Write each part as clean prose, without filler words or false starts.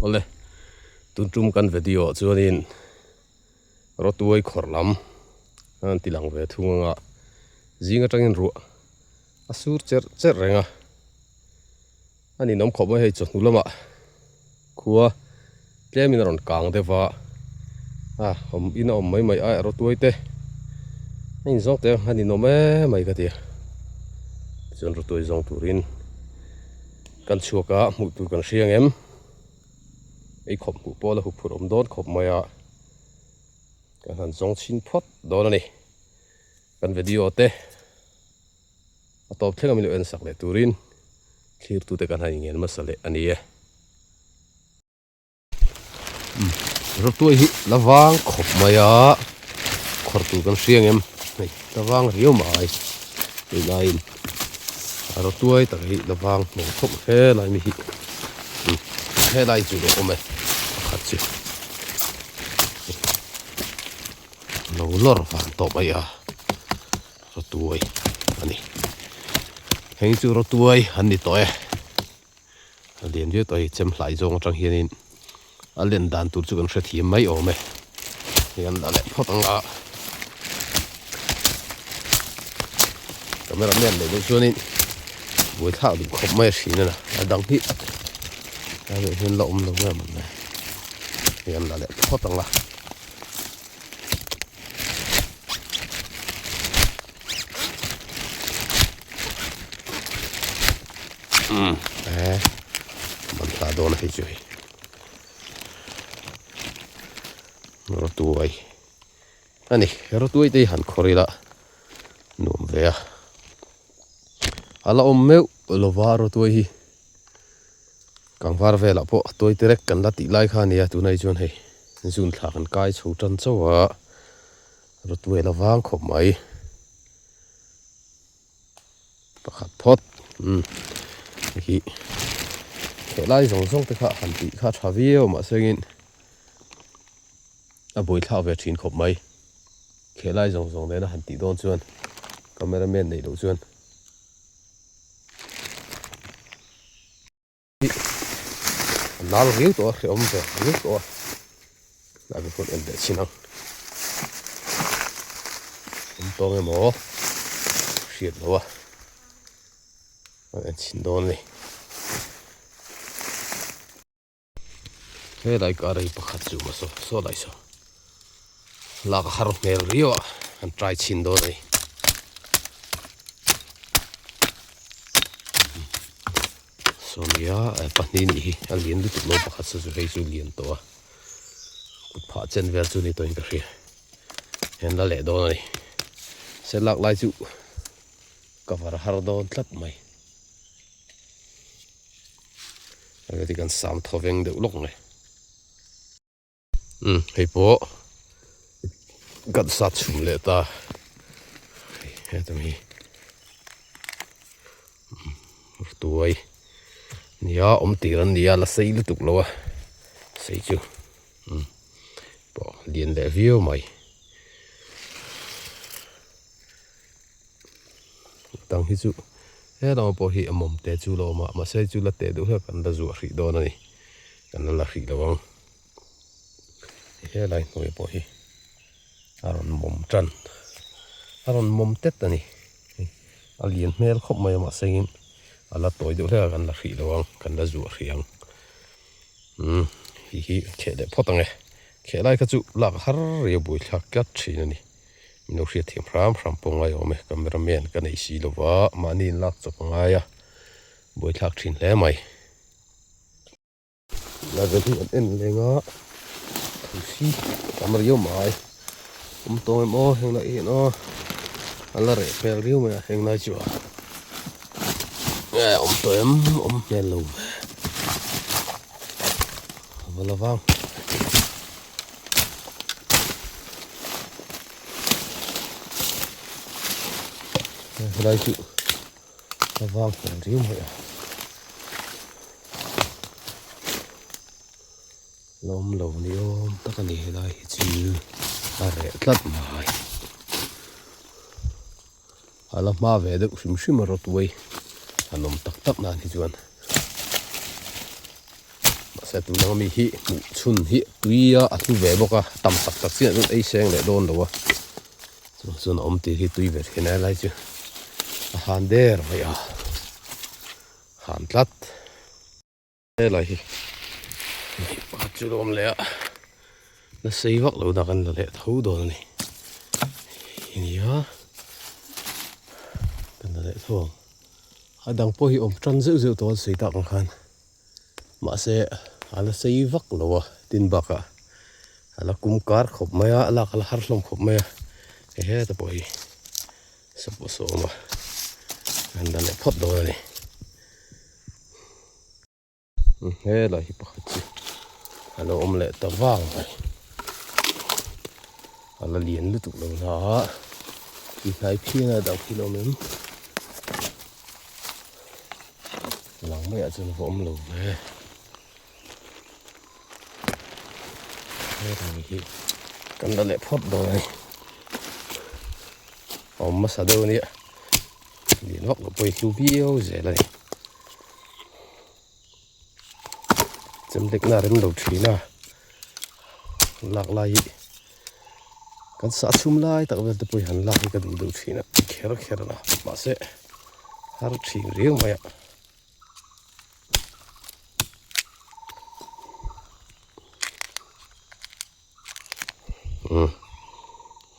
ole tuntum kan video chuanin Rawtuai khorlam an tilang ve thunga zinga tangin ru asur cher renga ani nom khop mai hei chonu lama khuwa tlemin ron kang dewa om ina om mai a Rawtuai te in zong te ani nom mai ka tia chon Rawtuai zong turin kan chuaka mu tu kan riang em ei khop mu pola hu phurom don khop maya kan han zong chin phot don ani kan video te atop thlenga milo en sak le turin thlir tu te kan han ngel masale ani e Rawtuai hi lawang khop maya khor tu kan riang em nei lawang riu mai ei lain Rawtuai tak hi lawang mo khop he lai mi hi he lai chu do ome khat chi lo lor van to maya Rawtuai ani heng chu Rawtuai ani to e alian je toi chem hlai zong tang hianin alen dan tur chu kan hre thiam mai ome hian la le photanga cameraman le lo chuanin voi thao du khop mai hrin na adang hi ta ve hian lo lo nga man na hian la le photanga man ta don hi chui Rawtuai ani Rawtuai te han khorila nuam ve a ala om meu lova Rawtuai hi kangwar vela po toi terek kan la ti lai kha nia tu nai chuan hei zun thla kan kai chho tan chawa Rawtuai lawang khop mai pakhat phot hi khelai zong te kha han ti kha thavio ma sengin a boi thla ve thin khop mai khelai zong le na han ti don chuan cameraman nei lo chuan nal riu to re om ve riu to la be kon en de chinang tong emo shit lo en chin don ni he lai ka rai pakhat chu ma so lai so la ka har mel rio an try chin don ni sonia pahni ni hi alien du lo pakhat sa chu hei chu lian to kut pha chen ver chu ni to in ka hria hen la le don ni se lak lai chu cover har don tlat mai ati kan sam thoveng de ulok nge hei po gat sat chum le ta he tam hi Rawtuai nia om tiran nia la sei lu tuk lowa sei chu po lian le view mai tang hi chu he lo po hi amom te chu lo ma sei chu la te du ha kan da zu ri do na ni kan la ri lawang he lai noi po hi aron mom tet ani alien mel khop mai ma sengin ala toy du ha kan la ri lawang kan da zu riang hi khele photange khelai ka chu lak har re bui thak kat thin ani no hria thiam ram pongai ome cameraman kan ei si lova manin lak chop ngaya boi thak thin hle mai la ve tu en lenga thusi kamar yo mai to mo heng la e no ala re pel riu me heng lai chu to em mel lo wala vang lai chu lawang pel riu me lom lo ni om takani lai chu are tlat mai ala ma ve de sim Rawtuai anom tak na ni chuan sẽ tụi nó mi hi mụ chun hi tùy à thu về bốc à tầm tắc tắc xịn luôn ấy xem để đôn đâu à chun tì hi tùy về thế này lại chứ hàn đê rồi à hàn lát đây là hi bắt chú ôm lẹ nó xây vắt lâu đặc ăn là lẹ thấu đồ này này á cần là lẹ thô hai đằng po hi ôm trăn dữ dữ to xây tạc khăn mà sẽ là xây vắt lâu à tin bạc à là cung cár khop mày à là har lom khop mày à hết ta po hi sắp số mà anh đã lẹ phốt đồ này hết là hi bắt chứ là ôm lẹ tao vàng này là liền lướt tục lâu đó thì thấy phía là đào khi lâu nữa lòng mẹ chân vỗ lâu về đây là cái cần đã lẹ phốt rồi này ôm mất sao đâu nè liền vóc của bơi chú biêu dễ này chấm lịch là đến đầu trí nào lạc lại kan sa chum lai tak vel te pui han la ka du du thina kher na ma se har thing riang maya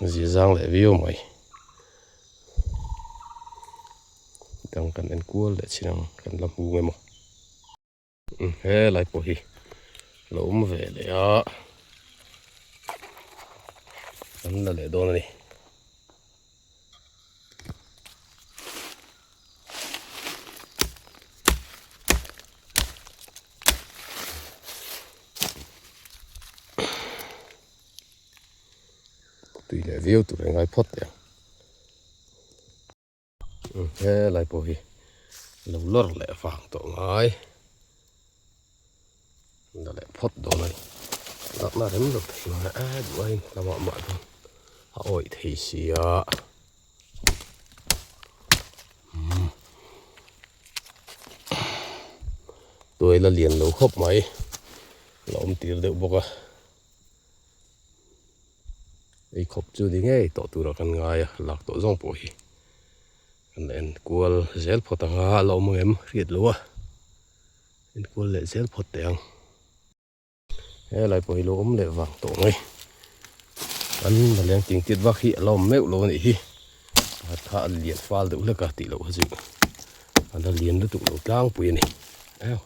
gì giang lại view mày đang cần ăn cua lại chỉ đang cần làm hù mày mà thế lại bỏ hi lốm về để á anh là để đồ này tùy lại view tụi này ngay phốt đấy thế lại bỏ hi lâu lót lại vàng tổ ngay là lại phốt đồ này đó là đến được thì mà đủ anh là mọi thôi ôi thì xì ạ tôi là liền lâu khóc mấy là ông tiền được bốc à ấy khóc chưa đi nghe tổ tụi nó cần ngay lạc tổ rong bồi cần em cuốn gel phật tăng à lâu mà em riết luôn em cuốn lại gel phật tăng thế lại bồi lỗ ấm lại vàng tổ ngay anh là liền tiếng tiết vác hiện lòng mèo luôn này thà liền pha được là cả tỷ lỗ hazụ anh là liền được tụ lỗ lang bùi này eo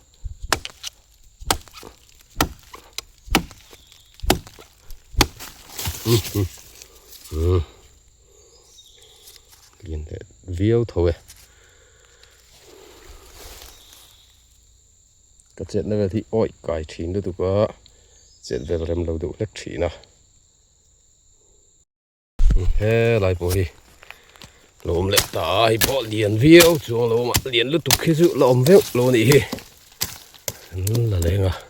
liền để view thôi cái chuyện này thì ôi cải thiện được tụ có chuyện về làm lâu đủ lách chỉ nào thế lại bồi lốm lẹ tai bỏ liền viêu chuông lốm mà liền lúc tục khi dự lộm viêu lô này là lên à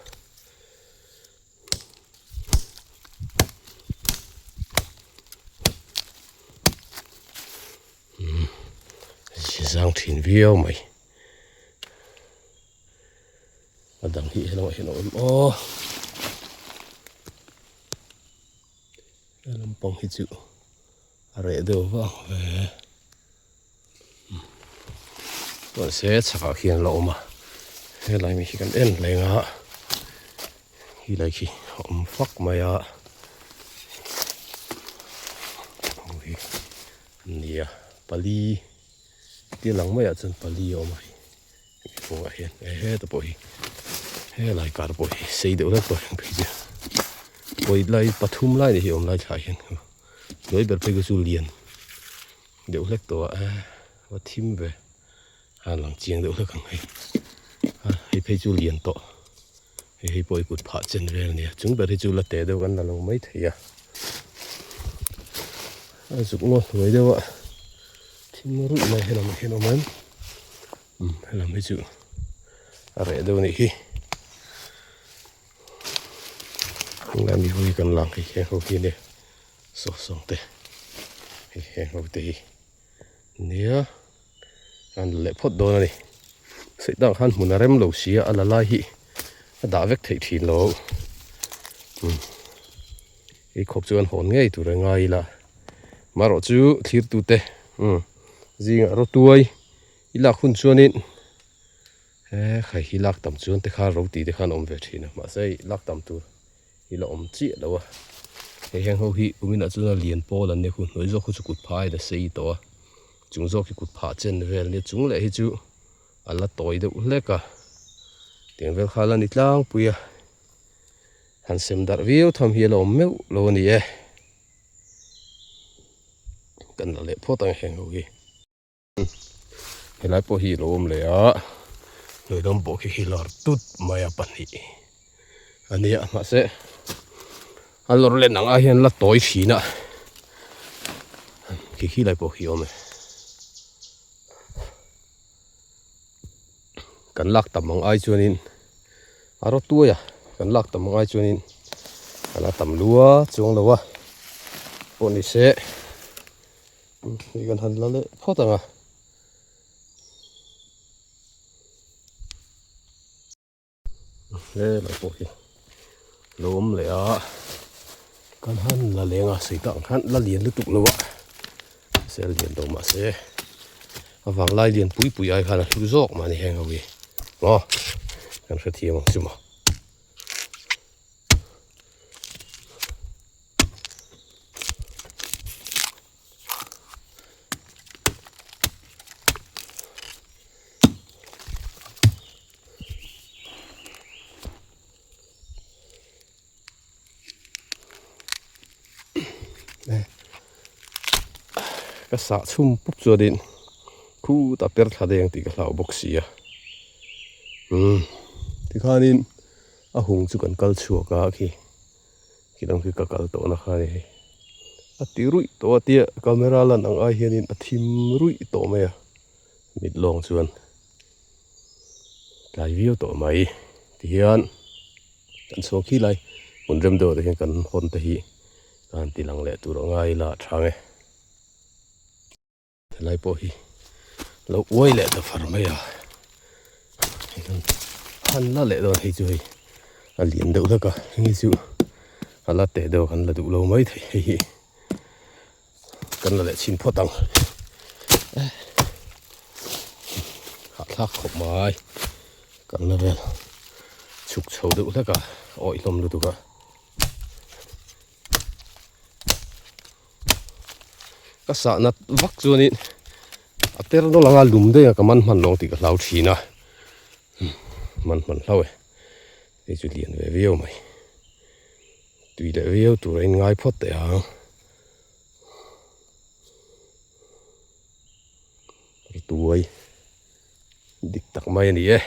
giang thìn viêu mày và đằng thị nó ô làm bông hết chịu rễ đồ vào về còn sẽ chả khiên lộ mà thế lại mình cần ăn lại ngã khi lại khi hỏng phắc mày à nè pali tiền lăng mày à chân pali ô mày không ai hiện hết tập bồi hết lại cả bồi xây được hết bồi bây giờ bồi lại pathum lại thì ông lại chạy hiện đối bật phải cái số liền đều lách tổ và thím về lăng chiang đều lách càng hay phải số liền tổ hay bồi cột phá chân về nè chúng bật phải số là té đâu gần là lâu mấy thấy chụp ngon với đâu ạ thím rụi này hay là mấy hay là mấy chữ rẻ đâu này khi không làm gì vui cần làm cái khen hậu kia nè sổ xong tê khen hậu tê nè anh lệ phốt đồ này sẽ đang hắn muốn làm lâu xí à là lai hi đã vết thấy thìn lỗ cái khóc chuan hồn ngay tụi rồi ngay là mà rồi chú thiệt tụt tê gì ngã Rawtuai ilak hun chuan in khai hilak tam chuan te kha ro ti te khan om ve thina ma sei lak tam tu ila om chi lo wa he heng ho hi umina chuna lian pol an ne khu noi zo khu chu kut phai da sei to chung zo ki kut pha chen vel ni chung le hi chu ala toi de uleka tiang vel khala ni tlang puya han sem dar viu tham hi lo meu lo ni e kan la le pho tang heng ho hi helai po hi lo om le a noi dom bo ki hilar tut maya pani ania ma se alor le nang a hian la toi thina ki hilai po hi ome kan lak tamang ai chuanin Rawtuai kan lak tamang ai chuanin ala tam lua chung lawa poni se kan han la le photanga le la po hi lom le a kan han la lenga sei tang han la lian lu tuk lawa se lian do ma se awang lai lian pui pui ai khan lu zok ma ni heng hawi mo kan kha thiam chuma cái sạ chum bốc cho đến khu ta per thà đen thì cái lão bốc xì à thì khai nên à hùng chú cần cal chùa cả khi đang khi cả cal tổ nó khai này à tí rụi tổ tia camera lần ang ai hiền à thìm rụi tổ mày à mít long chuan cái view tổ mày thì hiền cần số khi lại muốn rem đồ thì hiền cần hôn thì hi cần tí lăng lệ tụ đó ngay là trang ấy lại po hi lo oi le da far mai à han la le don hi chu hi a lian deuh laka hi chu ala te do han la du lo mai thei hi kan la le chin photang ha thak khop mai kan la vel chuk chho deuh laka oi lom lu tu ka ka sa na vak chuan in ater no langa lum de ka man man long ti ka lau thina man hlawe e chu lian ve veo mai tui de veo tu rein ngai phot te ha Rawtuai dik tak mai ni e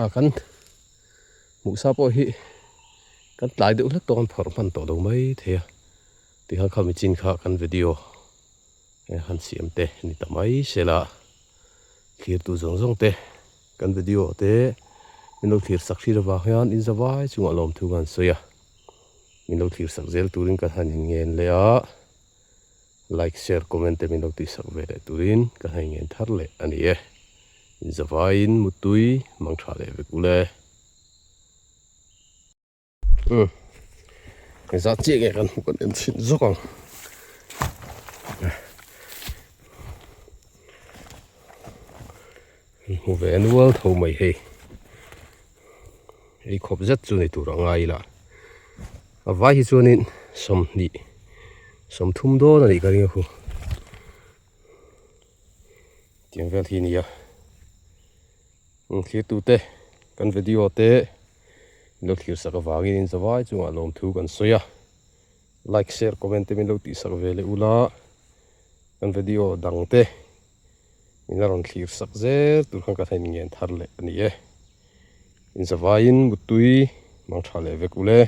a kan mu sa po hi kan tlai deuh la ton phor man to do mai the thì hắn không chín khác căn video hắn xem te ni tamai sẽ là khi tu giống giống te căn video te mình đâu thiệt sắc khi vào hắn in ra vai chúng alom thu gan soya mình đâu thiệt sắc zel turin kan han ngen le a like share comment te mình đâu thiệt sắc về turin kan han ngen thar le ani e in ra vai in mutui mang tha le ve kule cái giá trị cái con còn đến chuyện rốt còn một vẻ nual thầu mày hay cái khop rất chu này tụ ra ngay là à vai hi chu nên som thum do là đi cái gì không tiếngvel thì nhỉ khi tụ te kan video te mình đâu sắc vàng in sa vai chung alom thu kan soya like share comment mình đâu ti sắc về le ula kan video dang te mình ron thiu sắc ze tu khang ka thain ngen thar le ani e in sa vai in mutui mang tha le ve kule